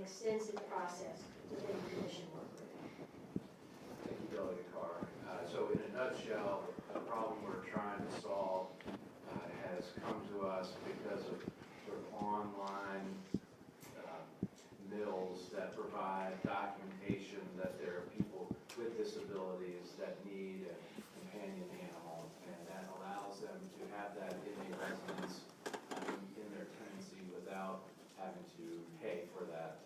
extensive process within the commission work group. Thank you, Delegate Carr. So in a nutshell, the problem we're trying to solve has come to us because of sort of online mills that provide documentation that there are people with disabilities that need a companion animal, and that allows them to have that in a residence in their tenancy without having to pay for that.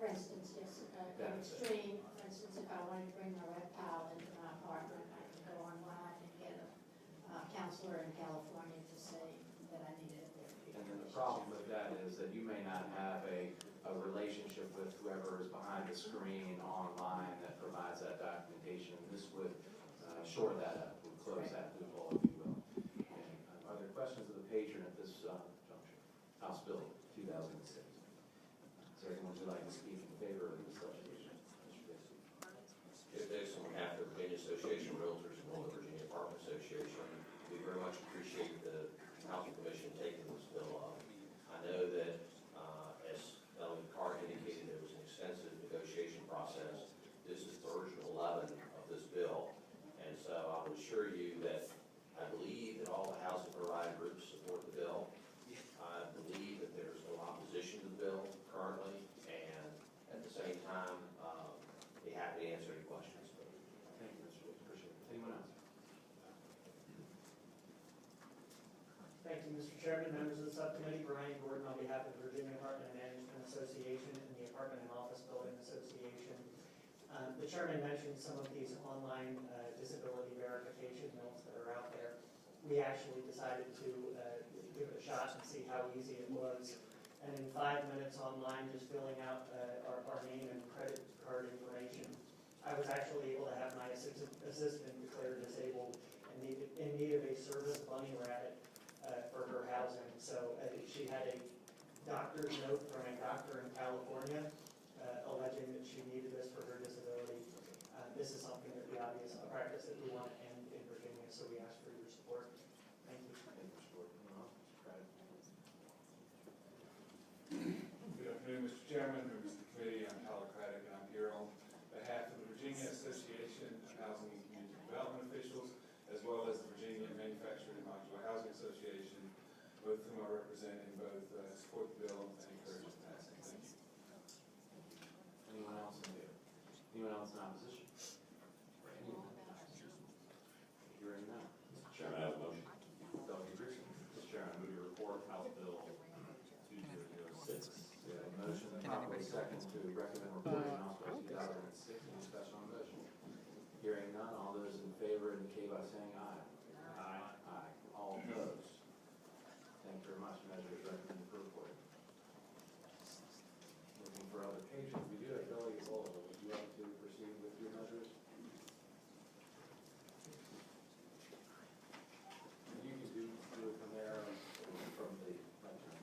For instance, yes, extreme, for instance, if I wanted to bring my reptile into my apartment, I can go online and get a counselor in California to say that I needed it there. And then the problem with that is that you may not have a relationship with whoever is behind the screen online that provides that documentation. This would shore that up, would close that loophole, if you will. And, are there questions of the patron at this juncture? House Bill 2006. Is there anyone who'd like to speak in favor of this legislation? Jeff Dixon, on behalf of the Virginia Association of Realtors and the Virginia Apartment Association, we very much appreciate the Housing Commission taking this bill up. I know that, as Delegate Carr indicated, there was an extensive negotiation process. This is version 11 of this bill. And so I will assure you that I believe that all the housing provider groups support the bill. I believe that there's no opposition to the bill currently, and at the same time, be happy to answer any questions. Thank you, Mr. Dix. Appreciate it. Anyone else? Thank you, Mr. Chairman, members of the subcommittee. Brian Gordon on behalf of the Virginia Apartment and Management Association and the Apartment and Office Building Association. The chairman mentioned some of these online disability verification mills that are out there. We actually decided to give it a shot and see how easy it was. And in 5 minutes online, just filling out our name and credit card information, I was actually able to have my assistant declared disabled and in need of a service bunny rabbit for her housing. So she had a doctor's note from a doctor in California alleging that she needed this for her disability. This is something that we obviously a practice that we want to end in Virginia, so we ask for your support. Thank you. Good afternoon, Mr. Chairman, members of the committee. I'm Tyler Craddock, and I'm here on behalf of the Virginia Association of Housing and Community Development Officials, as well as the Virginia Manufactured and Modular Housing Association, both of whom I represent and both support the bill and encourage its passing. Thank you. Anyone else in favor? Anyone else in opposition? Hearing none. Mr. Chairman, I have a motion. Delegate Grissom. Mr. Chairman, I move your report, House Bill 2006. We have a motion and properly second to recommend reporting House Bill 2006. Any discussion on the motion? Hearing none. All those in favor indicate by saying aye. Aye. Aye. All opposed? Thank you very much. Measure is recommended for reporting. Looking for other patrons. We do have Delegate Bowles. Would you like to proceed with your measures? You can do it from there or from the lectern.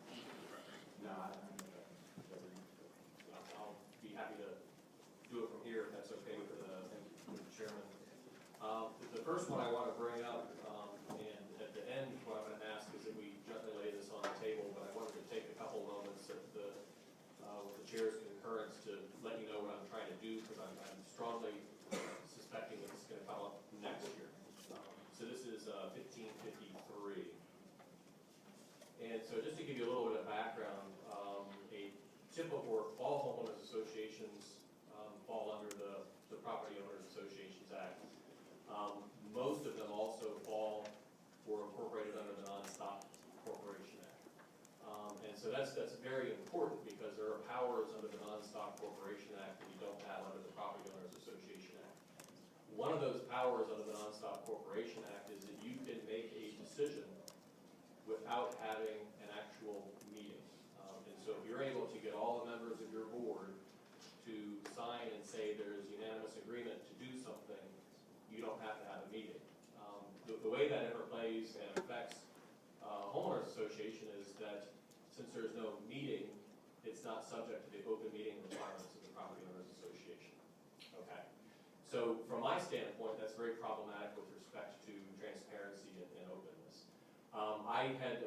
No, I'll be happy to do it from here if that's okay with the chairman. The first one I want to bring up, and at the end, what I'm going to ask is that we gently lay this on the table, but I wanted to take a couple moments with the chair's concurrence to let you know what I'm trying to do, because I'm strongly suspecting that this is going to come up next year. So this is 1553. And so just to give you a little bit of background, a typical, all homeowners associations fall under the Property Owners Associations Act. Most of them also fall or incorporated under the Non-Stop Corporation Act. And so that's very important because there are powers under the Non-Stop Corporation Act that you don't have under the Property Owners Association Act. One of those powers under the Non-Stop Corporation Act is that you can make a decision without having an actual meeting. And so if you're able to get all the members of your board to sign and say there's unanimous agreement to do something, you don't have to have a meeting. The way that interplays and affects homeowners association is that since there's no meeting, it's not subject to the open meeting requirements of the Property Owners Association. Okay. So from my standpoint, that's very problematic with respect to transparency and openness. I had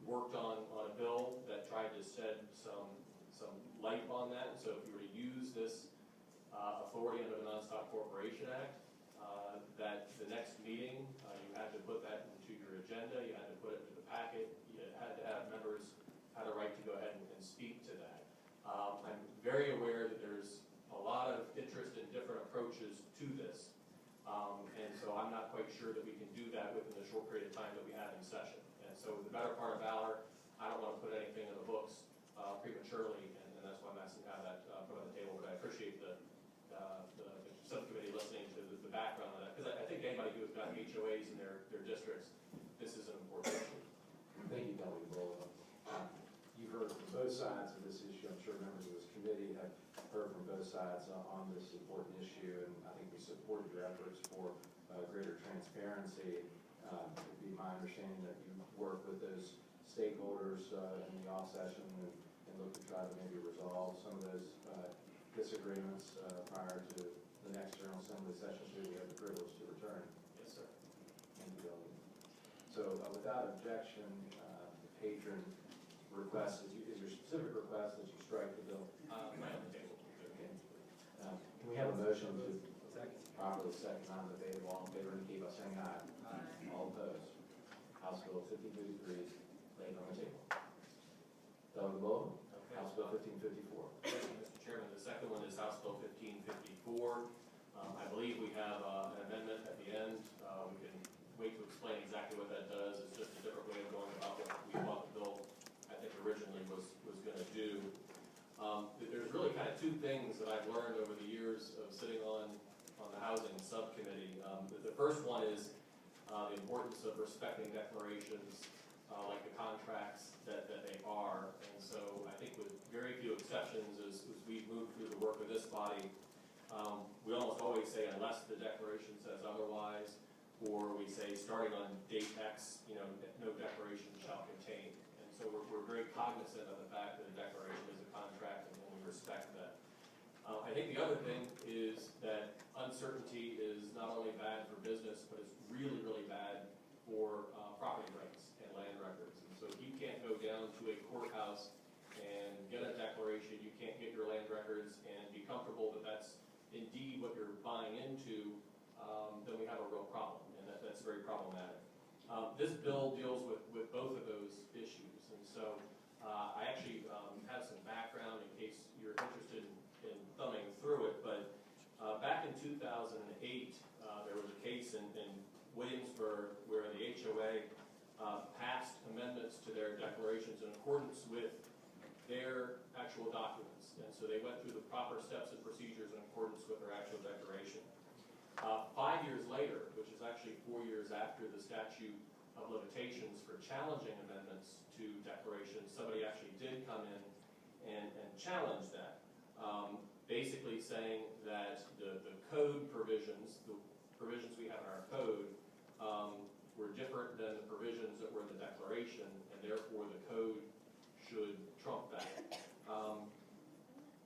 worked on a bill that tried to shed some light on authority under the Non-Stop Corporation Act, that the next meeting, you had to put that into your agenda, you had to put it into the packet, you had to have members had a right to go ahead and speak to that. I'm very aware that there's a lot of interest in different approaches to this. And so I'm not quite sure that we can do that within the short period of time that we have in session. And so the better part of valor, I don't want to put anything in the books prematurely, and that's why I'm asking to have that put on the table. But I appreciate the subcommittee listening to the background of that, because I think anybody who has got HOAs in their districts, this is an important issue. Thank you, Delegate Bull. You've heard from both sides of this issue. I'm sure members of this committee have heard from both sides on this important issue, and I think we supported your efforts for greater transparency. It'd be my understanding that you work with those stakeholders in the off session and look to try to maybe resolve some of those disagreements prior to the next General Assembly session, so we have the privilege to return. Yes, sir. Thank you, Delegate. So without objection, the patron request, is your specific request that you strike the bill? Right on the table. Okay. Can we have a motion to properly second non-debatable? All in favor indicate by saying aye. Aye. All opposed? House Bill 1553 laid on the table. Delegate Bull, Okay. House Bill 1554. Thank you, Mr. Chairman. The second one is House Bill 1554. I believe we have an amendment at the end. We can wait to explain exactly what that does. It's just a different way of going about what we thought the bill, I think, originally was going to do. There's really kind of two things that I've learned over the years of sitting on the housing subcommittee. The first one is the importance of respecting declarations like the contracts that they are. And so I think with very few exceptions, as we move through the work of this body, we almost always say unless the declaration says otherwise, or we say starting on date X, no declaration shall contain. And so we're very cognizant of the fact that a declaration is a contract, and we respect that. I think the other thing is that uncertainty is not only bad for business, but it's really, really bad for property rights and land records. And so if you can't go down to a courthouse and get a declaration, you can't get your land records and be comfortable that that's indeed what you're buying into, then we have a real problem, and that's very problematic. This bill deals with both of those issues, and so I actually have some background in case you're interested in thumbing through it, but back in 2008, there was a case in Williamsburg where the HOA passed amendments to their declarations in accordance with their actual documents, and so they went through the proper steps and procedures in accordance with their actual declaration. 5 years later, which is actually 4 years after the statute of limitations for challenging amendments to declarations, somebody actually did come in and challenge that, basically saying that the code provisions, the provisions we have in our code, were different than the provisions that were in the declaration, and therefore the code should trump that.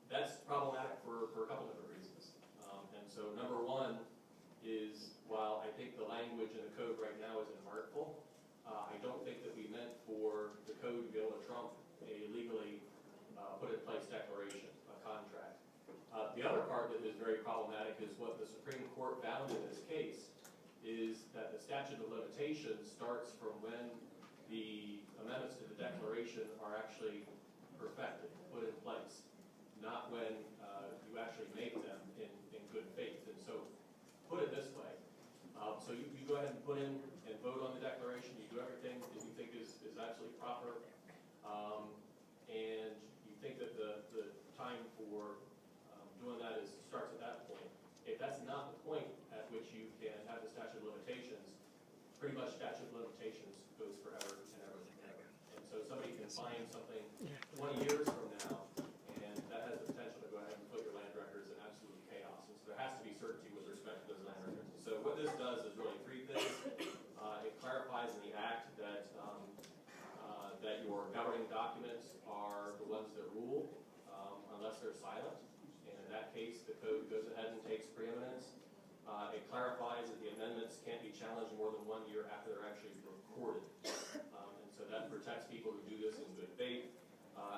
That's problematic for a couple different reasons. And so number one is, while I think the language in the code right now is inartful, I don't think that we meant for the code to be able to trump a legally put in place declaration, a contract. The other part that is very problematic is what the Supreme Court found in this case is that the statute of limitations starts from when the amendments to the declaration are actually perfected, put in place, not when you actually make them in good faith. And so put it this way, so you go ahead and put in and vote on the declaration, you do everything that you think is absolutely proper, and you think that the time for doing that starts at that point. If that's not the point at which you can have the statute of limitations, pretty much statute of limitations goes forever and ever and ever. And so somebody can find something 20 years from now, and that has the potential to go ahead and put your land records in absolute chaos. And so there has to be certainty with respect to those land records. And so what this does is really three things. It clarifies in the act that that your governing documents are the ones that rule, unless they're silent. And in that case, the code goes ahead and takes preeminence. It clarifies that the amendments can't be challenged more than 1 year after they're actually recorded. And so that protects people who do this in good faith.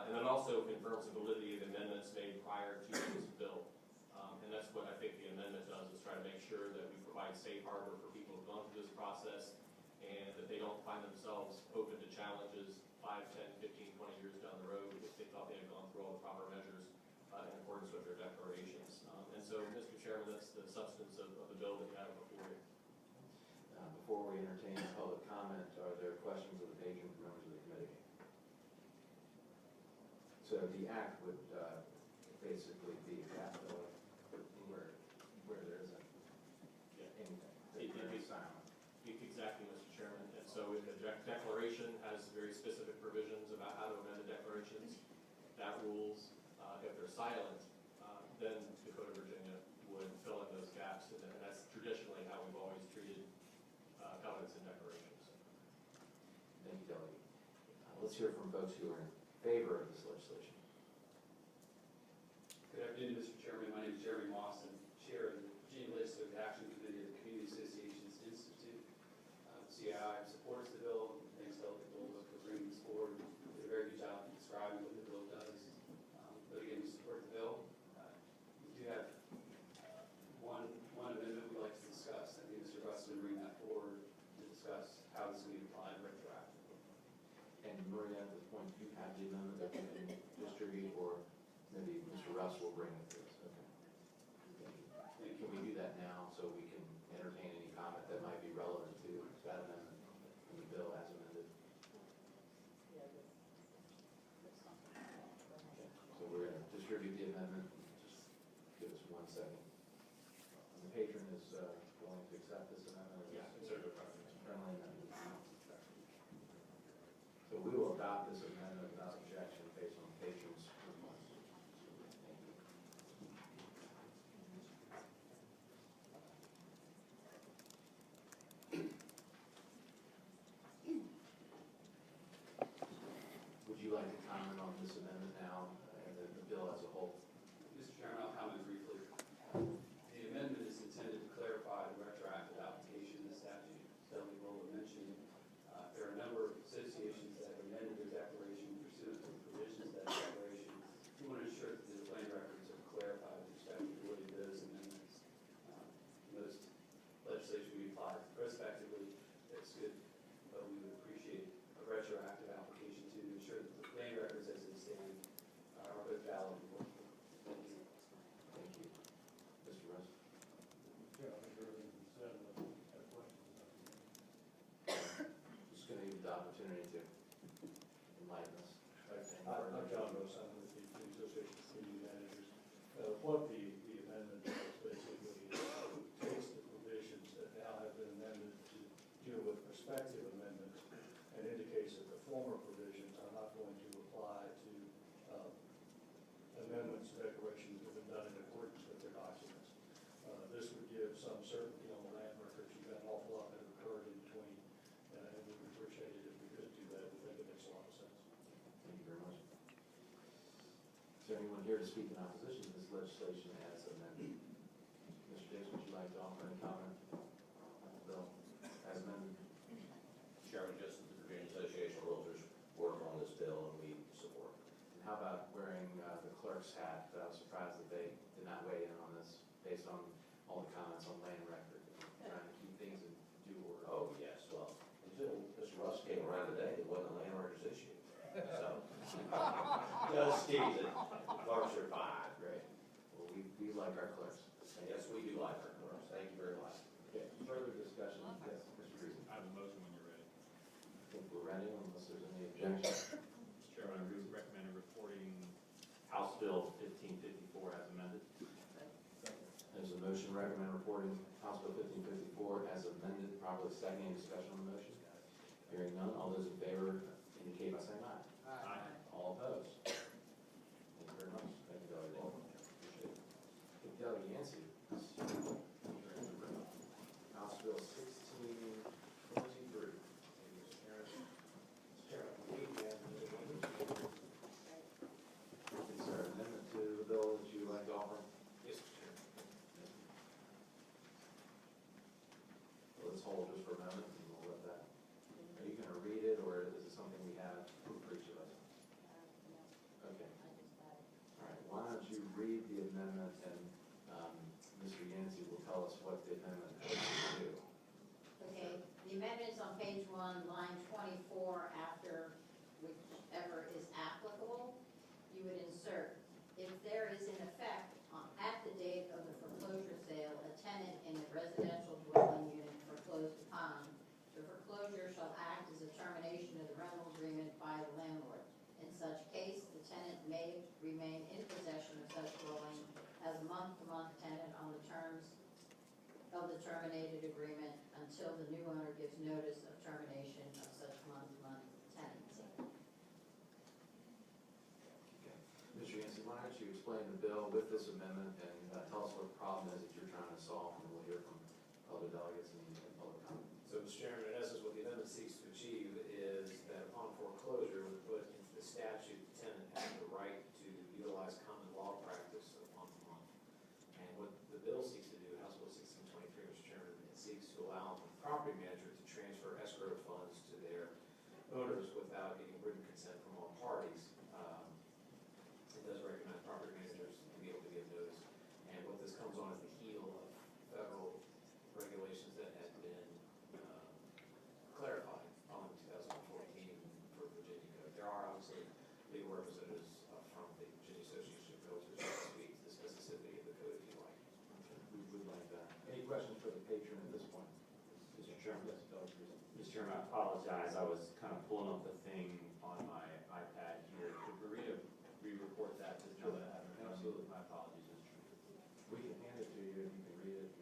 And then also confirms the validity of amendments made prior to this bill. And that's what I think provide safe harbor for people who've gone through this process, and that they don't find themselves open to challenges 5, 10, 15, 20 years down the road if they thought they had gone through all the proper measures in accordance with their declarations. And so, Mr. Chairman, that's the substance of the bill that you have before you. Before we entertain public comment, are there questions of the patron from members of the committee? So the act would basically be capital where there isn't anything. It's silent. Exactly, Mr. Chairman. And so if the declaration has very specific provisions about how to amend the declarations, that rules. If they're silent, then the Code of Virginia would fill in those gaps, and that's traditionally how we've always treated covenants and declarations. Thank you, Delegate. Let's hear from folks who are in favor of this legislation. Good afternoon, Mr. Chairman. My name is Jeremy Moss. I'm Chair of the Virginia Legislative Action Committee of the Community Associations Institute. CII supports the bill. Thanks to Delegate Goldberg for bringing this forward. Did a very good job of describing what the bill does. But again, we support the bill. We do have one amendment we'd like to discuss. I think Mr. Russ will bring that forward to discuss how this will be applied retroactively. And Maria, at this point, do you have the amendment that you can distribute, or maybe Mr. Russ will bring it to us? Okay. Can we do that now so we can entertain any comment that might be relevant to that amendment in the bill as amended? Okay. So we're going to distribute the amendment. Just give us 1 second. And the patron is willing to accept this amendment? Yeah, consider it friendly. Friendly amendment. So we will adopt this amendment without objection based on the patron's request. Thank you. Would you like to comment on this amendment now and the bill as a whole? Mr. Chairman, I'll comment briefly. The amendment is intended to clarify the retroactive application of the statute. Delegate Goldberg mentioned there are a number of associations that have amended their declaration pursuant to the provisions of that declaration. We want to ensure that the land records are clarified with respect to really those amendments. Most legislation we apply prospectively, that's good, but we would appreciate a retroactive application to ensure that the land records as they stand are both valid and workable. Thank you. Thank you. Mr. Russ? Yeah, I think everything's been said, but I have questions. Just going to give you the opportunity to enlighten us. I'm John Rose, I'm with the Association of Community Managers. What the amendment does basically takes the provisions that now have been amended to deal with prospective amendments and indicates that the former provisions are not going to apply to amendments, declarations that have been done in accordance with their documents. This would give some certainty on the land records. You've got an awful lot that have occurred in between, and we would appreciate it if we could do that. We think it makes a lot of sense. Thank you very much. Is there anyone here to speak in opposition to this legislation as amended? Mr. Davis, would you like to offer any comment on the bill as amended? Chairman, just the Virginia Association of Realtors work on this bill and we support. And how about wearing the clerk's hat? I was surprised that they did not weigh in on this based on all the comments on land record and trying to keep things in due order. Oh, yes, well, until Mr. Russ came around today, there wasn't a land records issue. So, just teasing. Clerks are fine. Great. Well, we like our clerks. And yes, we do like our clerks. Thank you very much. Okay, further discussion? Yes, Mr. Reason. I have a motion when you're ready. I think we're ready unless there's any objection. Mr. Chairman, I recommend reporting House Bill 1554 as amended. There's a motion to recommend reporting House Bill 1554 as amended, properly seconded. Any discussion on the motion? Hearing none, all those in favor indicate by saying aye. Aye. All opposed? Thank you very much. Thank you, Delegate. Appreciate it. Delegate Yancey. House Bill 1623. Is there an amendment to the bill that you would like to offer? Yes, Mr. Chairman. Well, let's hold just for a moment and we'll let that. Are you going to read it or is it something we have for each of us? Okay. All right. Why don't you read the amendment and Mr. Yancey will tell us what the amendment is. what you can do. Okay, the amendments on page 1, line 24, after whichever is applicable, you would insert, if there is in effect at the date of the foreclosure sale, a tenant in a residential dwelling unit foreclosed upon, the foreclosure shall act as a termination of the rental agreement by the landlord. In such case, the tenant may remain in possession of such dwelling as a month-to-month tenant on the terms of the terminated agreement until the new owner gives notice of termination of such month-to-month tenancy. Okay. Mr. Yancey, why don't you explain the bill with this amendment and tell us what the problem is that you're trying to solve, and we'll hear from other delegates and public comment. So, Mr. Chairman, in essence, what the amendment seeks to achieve is that upon foreclosure, we put into the statute, the tenant has the right to utilize common law practice of month-to-month. And what the bill seeks to do, House Bill 1623, Mr. Chairman, it seeks to allow the property manager to transfer escrow funds to their owners without getting written consent from all parties. It does recognize property managers to be able to give notice. And what this comes on is the heel of federal regulations that had been clarified on 2014 for Virginia Code. There are obviously legal representatives from the Virginia Association of Realtors who speak to the specificity of the code if you like. We would like that. Any questions for the patron at this point? Mr. Chairman. Yes, Delegate Reese. Mr. Chairman, I apologize. I was kind of pulling up the thing on my iPad here. Could Marita re-report that to the gentleman that had it? Absolutely. My apologies, Mr. Chairman. We can hand it to you if you can read it.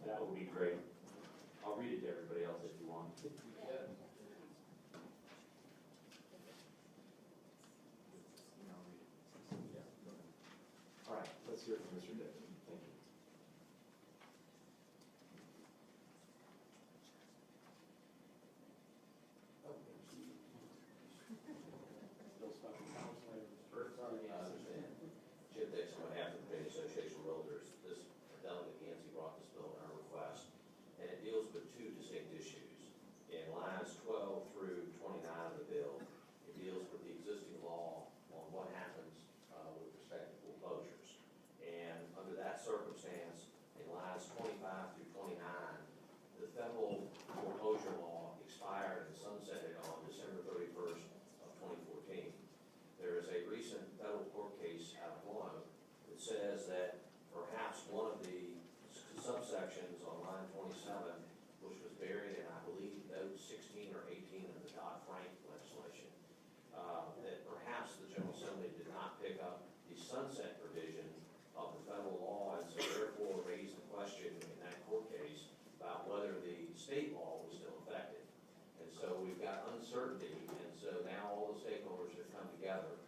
That would be great. I'll read it to everybody else if you want. All right, let's hear from Mr. Dixon. Thank you. Jim Dixon, on behalf of the Virginia Association of Realtors, this Delegate Yancey brought this bill at our request, and it deals with two distinct issues. In lines 12 through 29 of the bill, it deals with the existing law on what happens with respect to foreclosures. And under that circumstance, in lines 25 through 29, the federal foreclosure law expired and sunsetted on December 31st of 2014. There is a recent federal court case out of Florida that says that perhaps one of the subsections on line 27, which was buried in, I believe, note 16 or 18 of the Dodd-Frank legislation, that perhaps the General Assembly did not pick up the sunset provision of the federal law, and so therefore raised the question in that court case about whether the state law was still effective. And so we've got uncertainty, and so now all the stakeholders have come together,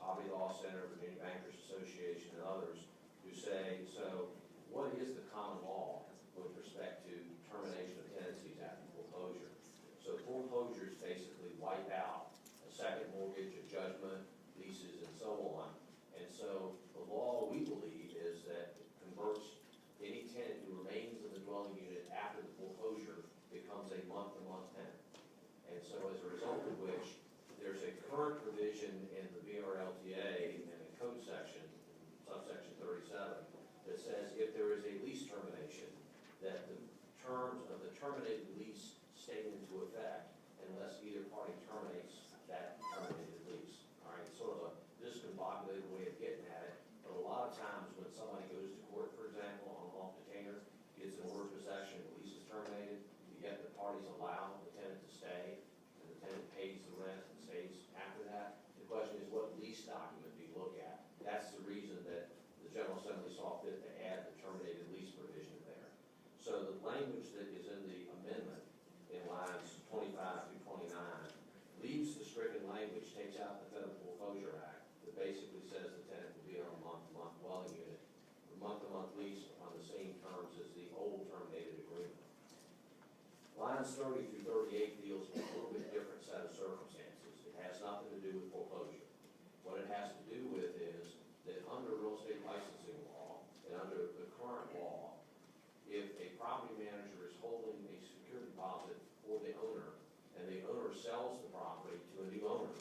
Hobby Law Center, Virginia Bankers Association, and others, who say, so what is the common law with respect to termination of tenancies after foreclosure? So foreclosures basically wipe out a second mortgage, a judgment, leases, and so on. And so the law, we believe, is that it converts any tenant who remains in the dwelling unit after the foreclosure becomes a month-to-month tenant. And so as a result of which, there's a current provision in the VRLTA in the code section, subsection 37, that says if there is a lease termination, that the terms of the terminated lease stay into effect unless either party terminates that terminated lease. All right, sort of a discombobulated way of getting at it, but a lot of times when somebody goes to court, for example, on a loft detainer, gets an order of possession, the lease is terminated, yet the parties allow the tenant to stay, and the tenant pays the rent and stays after that. The question is, what lease document do you look at? That's the reason that the General Assembly saw fit to add the terminated lease provision there. So the language that is in the amendment in lines 25 through 29 leaves the stricken language, takes out the Federal Foreclosure Act, that basically says the tenant will be on a month-to-month dwelling unit, a month-to-month lease on the same terms as the old terminated agreement. Lines 30 through 38 deals with a little bit different set of circumstances. It has nothing to do with foreclosure. What it has to do with is that under real estate licensing law and under the current law, if a property manager is holding a security deposit for the owner and the owner sells the property to a new owner,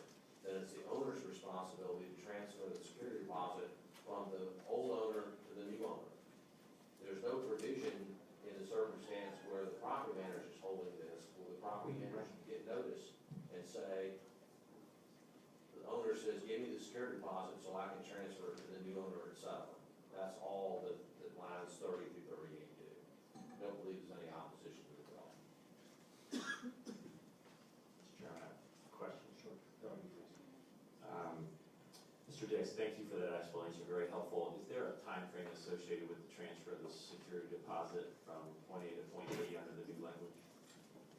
then it's the owner's responsibility to transfer the security deposit from the old owner to the new owner. There's no provision property manager is holding this, will the property manager get notice and say, the owner says, give me the security deposit so I can transfer it to the new owner at settlement. That's all that lines 30 through 38 do. Don't believe there's any opposition to it at all. Mr. Chairman, I have a question. Sure. Go ahead, please. Mr. Dix, thank you for that explanation, very helpful. Is there a time frame associated with the transfer of the security deposit from point A to point B under the new language?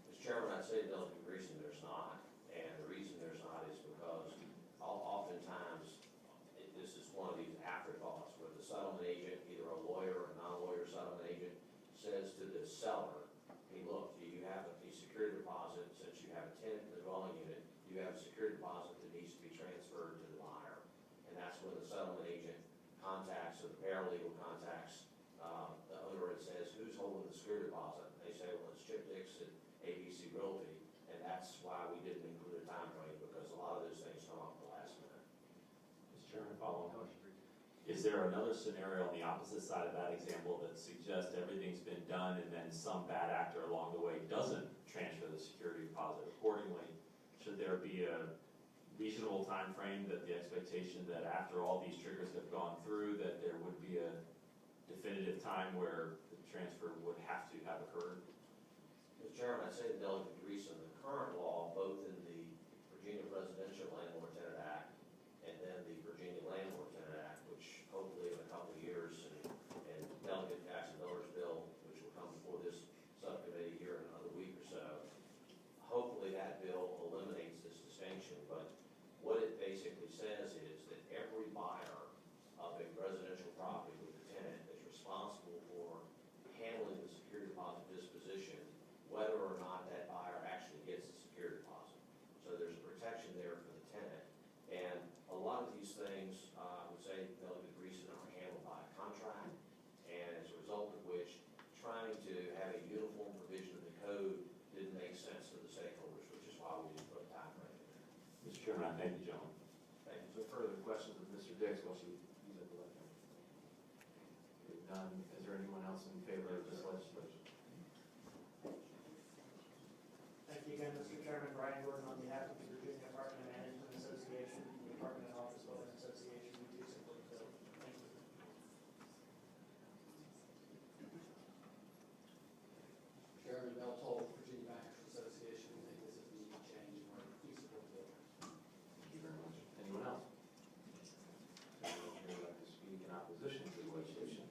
Mr. Chairman, I'd say the reason there's not, and the reason there's not is because oftentimes, this is one of these afterthoughts where the settlement agent, either a lawyer or a non-lawyer settlement agent, says to the seller, hey, look, you have a security deposit, since you have a tenant in the dwelling unit, you have a security deposit that needs to be transferred to the buyer. And that's when the settlement agent contacts, or the paralegal contacts the owner and says, who's holding the security deposit? And they say, well, it's Chip Dix at ABC Realty, and that's why we didn't include a time frame, because a lot of those things come up at the last minute. Mr. Chairman, follow on. Is there another scenario on the opposite side of that example that suggests everything's been done and then some bad actor along the way doesn't transfer the security deposit accordingly? Should there be a reasonable time frame that the expectation that after all these triggers have gone through, that there would be a definitive time where the transfer would have to have occurred? Mr. Chairman, I say the delegate Reese, in the current law, both in the Virginia Residential Landlord Tenant Act and then the Virginia Landlord Tenant Act, which hopefully in a couple of years, and Delegate Jackson Miller's bill, which will come before this subcommittee here in another week or so, hopefully that bill eliminates this distinction. But what it basically says is that every buyer of a residential property with a tenant is responsible for handling the security deposit disposition, whether or not that buyer actually gets the security deposit. So there's a protection there for the tenant. And a lot of these things, I would say, Delegate Reese, are handled by contract, and as a result of which, trying to have a uniform provision of the code didn't make sense to the stakeholders, which is why we didn't put a time frame in there. Mr. Chairman, I thank you, gentlemen. Thank you. So further questions of Mr. Dix while she use up the left hand? Hearing none, is there anyone else in favor of this legislation? Thank you again, Mr. Chairman. Brian Gordon on behalf of the Virginia Apartment and Management Association, the Apartment and Office Building Association, we do support the bill. Thank you. Chairman Bell told Virginia Bankers Association, we think this is a needed change, and we support the bill. Thank you very much. Anyone else? Anyone here would like to speak in opposition to the legislation?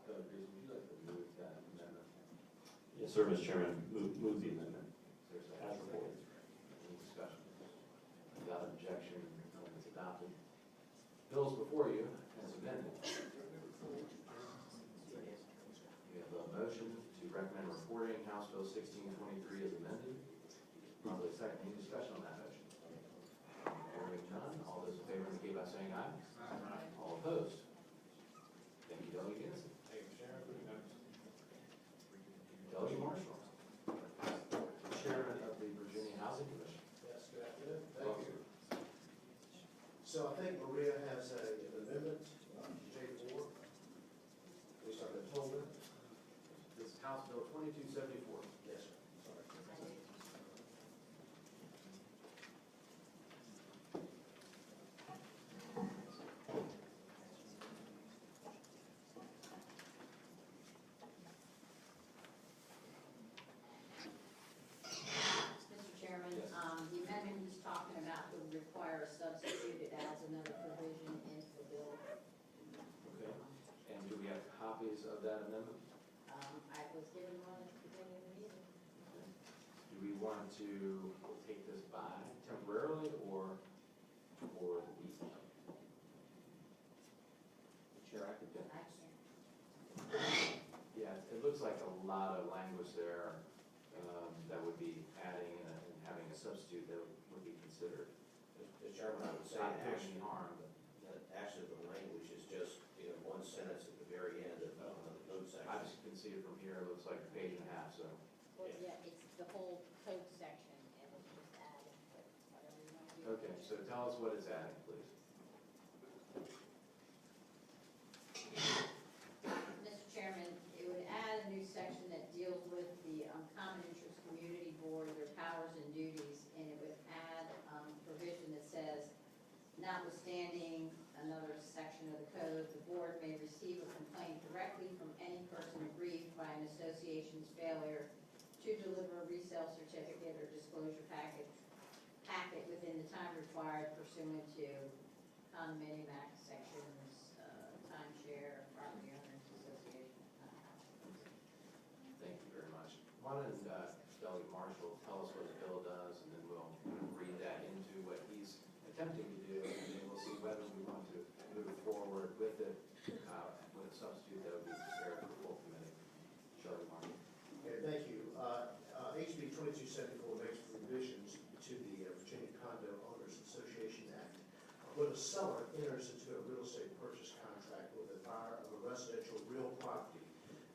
Delegate Reese, would you like to move that amendment? Yes, sir, Mr. Chairman. Move the amendment. Is there a As second? reported. Any discussion? Without objection, it's adopted. Bills before you as amended. We have a motion to recommend reporting House Bill 1623 as amended. Probably second. Any discussion on that motion? Hearing none. All those in favor indicate by saying aye. Aye. All opposed? Thank you, Delegate Ginnison. Thank you, Chairman, for the members. Delegate Marshall, Chairman of the Virginia Housing Commission. Yes, good afternoon. Thank you. So I think Maria has an amendment, J4. At least I've been told it. This is House Bill 2274. Yes, sir. Sorry. Mr. Chairman, Yes. the amendment he's talking about would require a substitute. It adds another provision into the bill. Okay. And do we have copies of that amendment? I was given one at the beginning of the meeting. Do we want to take this by temporarily or for the week? Chair, I could. I can't. Yeah, it looks like a lot of language there that would be adding and having a substitute that would be considered. Mr. Chairman, I would say Not doing actually, any harm, but actually the language is just, one sentence at the very end of the code section. I just can see it from here. It looks like a page and a half, so. Well, yeah, it's the whole code section, and it's just added, but whatever you want to do. Okay, so tell us what it's adding, please. Mr. Chairman, it would add a new section that deals notwithstanding another section of the code, the board may receive a complaint directly from any person aggrieved by an association's failure to deliver a resale certificate or disclosure packet within the time required pursuant to condominium act sections, timeshare, property owners association. Thank you very much. Why don't Delegate Marshall tell us what the bill does, and then we'll read that into what he's attempting to do, and then we'll see whether we want to move forward with it, with a substitute that would be prepared for full committee. Charlie Marshall. Okay, thank you. HB 2274 makes revisions to the Virginia Condo Owners Association Act. When a seller enters into a real estate purchase contract with a buyer of a residential real property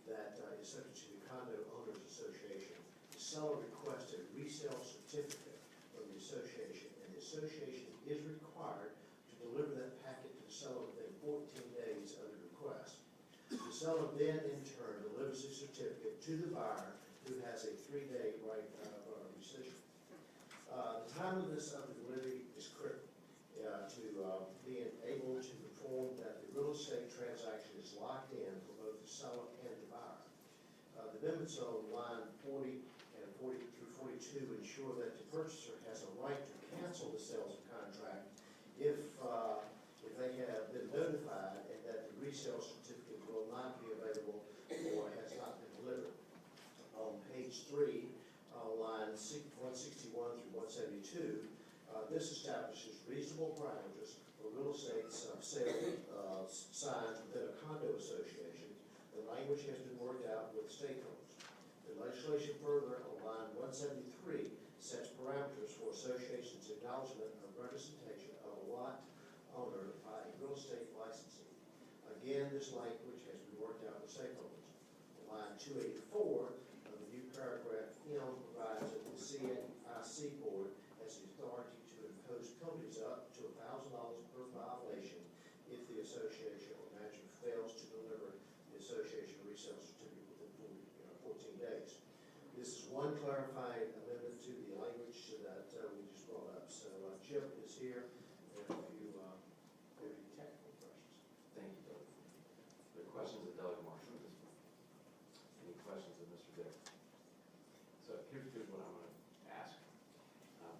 that is subject to the Condo Owners Association, the seller requests a resale certificate from the association, and the association is required to deliver that packet to the seller within 14 days of the request. The seller then, in turn, delivers the certificate to the buyer, who has a 3-day right of rescission. The timeliness of the delivery is critical to being able to perform that the real estate transaction is locked in for both the seller and the buyer. The amendments on line 40 and 40 through 42 ensure that the purchaser has a right to cancel the sales contract if they have been notified and that the resale certificate will not be available or has not been delivered. On page 3, line 161 through 172, this establishes reasonable parameters for real estate sale signs within a condo association. The language has been worked out with stakeholders. The legislation further on line 173 sets parameters for associations' acknowledgement of representation of a lot owner by a real estate licensee. Again, this language has been worked out with stakeholders. Line 284 of the new paragraph M provides that the CIC board has the authority to impose penalties up to $1,000 per violation if the association or manager fails to deliver the association resale certificate within 14 days. This is one clarifying amendment to the language that we just brought up. So Chip is here, and if you have any technical questions. Thank you, Doug. Are there questions of Delegate Marshall at this point? Any questions of Mr. Dick? So here's what I'm going to ask.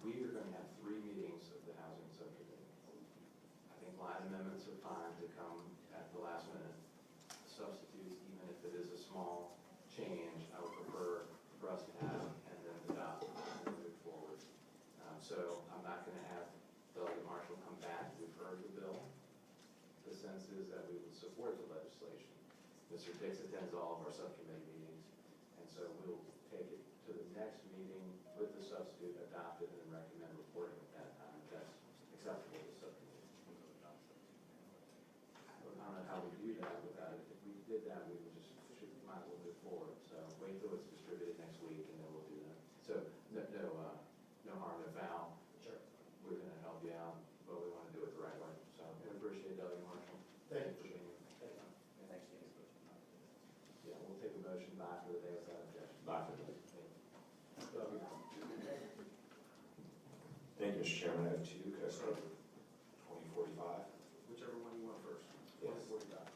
We are going to have 3 meetings of the Housing Subcommittee. I think line amendments are fine to come at the last minute. Substitutes, even if it is a small change, I would prefer for us to have and then adopt and move forward. So I'm not going to have Delegate Marshall come back. We've heard the bill. The sense is that we would support the legislation. Mr. Dix attends all of our subcommittee meetings, and so we'll take it to the next meeting with the substitute, adopt it, and then recommend reporting at that time. If that's acceptable to the subcommittee. I don't know how we do that without it. If we did that, we would might as well move forward. So wait till it's distributed next week, and then we'll do that. So no harm, no foul. Sure. We're going to help you out, but we want to do it the right way. So I appreciate Delegate Marshall. Thank you for being here. Thank you. Yeah, we'll take a motion back for the day without objection. Back for the day. Thank you, Mr. Chairman. I have 2. Could I start with 2045? Whichever one you want first. Yes. 2045.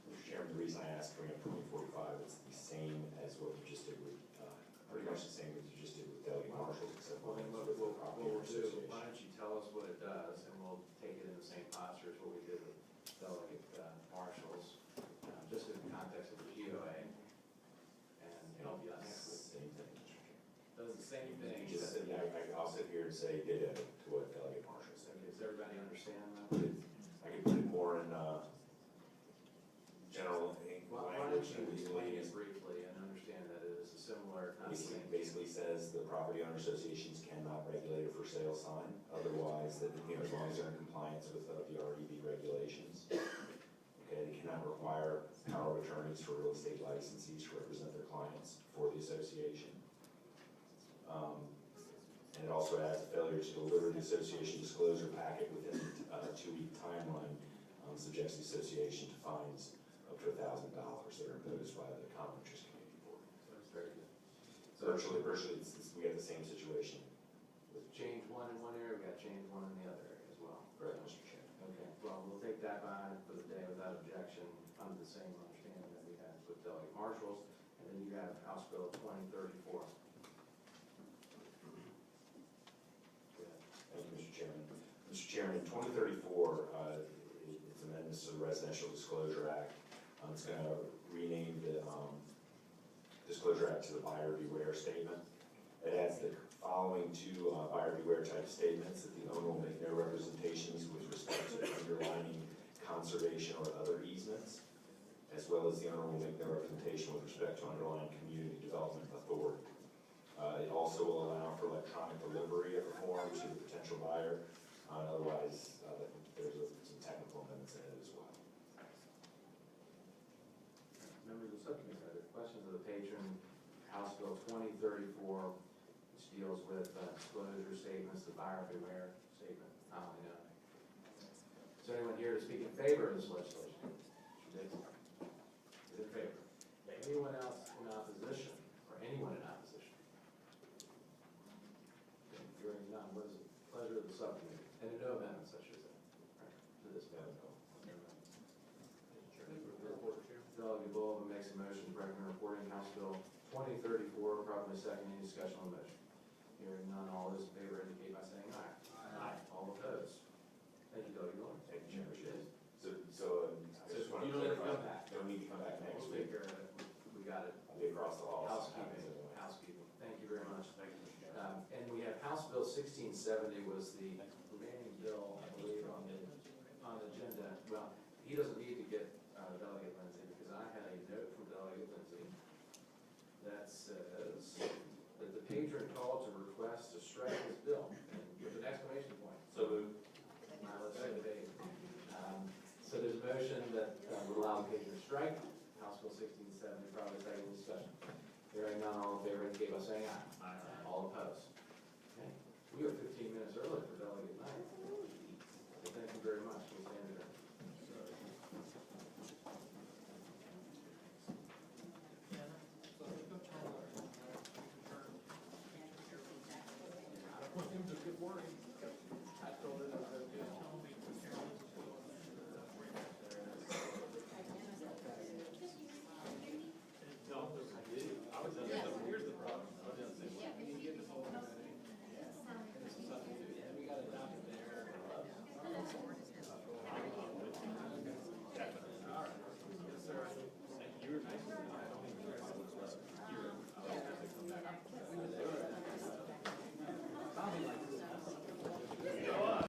Mr. Chairman, the reason I asked bring up 2045 is the same as what you just did with, pretty much the same as you just did with Delegate Marshall, except Well, one then was what with the property we'll owner do, association. why don't you tell us what it does, and we'll take it in the same posture as what we did with Delegate Marshall's, just in the context of the GOA, and help you out next week. Same thing, Mr. Chairman. Does the same thing. You just said, I'll sit here and say ditto to what Delegate Marshall said. Does everybody understand that? I could put it more in general Why don't you explain it briefly and understand that it is a similar kind of thing? Basically says the property owner associations cannot regulate a for sale sign, otherwise, that, as long as they're in compliance with the RDB regulations. Okay, they cannot require power of attorneys for real estate licensees to represent their clients for the association. And it also adds a failure to deliver the association disclosure packet within a 2-week timeline, subjects the association to fines up to $1,000 that are imposed by the Common Interest Community Board. That's very good. Virtually, we have the same situation. Change one in one area, we got change one in the other area as well. Correct, Mr. Chairman. without objection under the same understanding that we had with delegate marshals. And then you have House Bill 2034. Thank you, Mr. Chairman. Mr. Chairman, 2034, it's amendments to the Residential Disclosure Act. It's going to rename the Disclosure Act to the buyer beware statement. It adds the following two buyer beware type statements: that the owner will make no representations with respect to underlining conservation or other easements, as well as the owner will make no representation with respect to underlying community development authority. It also will allow for electronic delivery of a form to the potential buyer. Otherwise, there's some technical amendments in it as well. Members of the subcommittee, are there questions of the patron? House Bill 2034, which deals with disclosure statements, the buyer beware statement. Is there anyone here to speak in favor of this legislation? Mr. Dixon is in favor. Anyone else in opposition, or anyone in opposition? Okay, hearing none, what is the pleasure of the subcommittee? And no amendments, I should say, right, to this bill. Delegate Bullock makes a motion to recommend reporting House Bill 2034, properly second. Any discussion on the motion? Hearing none, all those in favor indicate by saying aye. Aye. All opposed? Thank you, Delegate Bullock. Thank you, Chairman. So I just want to you don't need to clarify, come back. don't need to come back next We'll week. take care of it. We got it. I'll be across the hall. Housekeeping, housekeeping. Thank you very much. Thank you, Mr. Chairman. And we have House Bill 1670 was the remaining bill, I believe, on the agenda. Well, he doesn't need to get Delegate Lindsay, because I had a note from Delegate Lindsay that says that the patron called to request to strike his bill, and with an exclamation point. So moved. Let's say the date. So there's a motion that would allow the patron to strike House Bill 1670, probably second discussion. Hearing none, all in favor indicate by saying aye. Aye. All opposed? Okay. We are 15 minutes early for Delegate night. So thank you very much.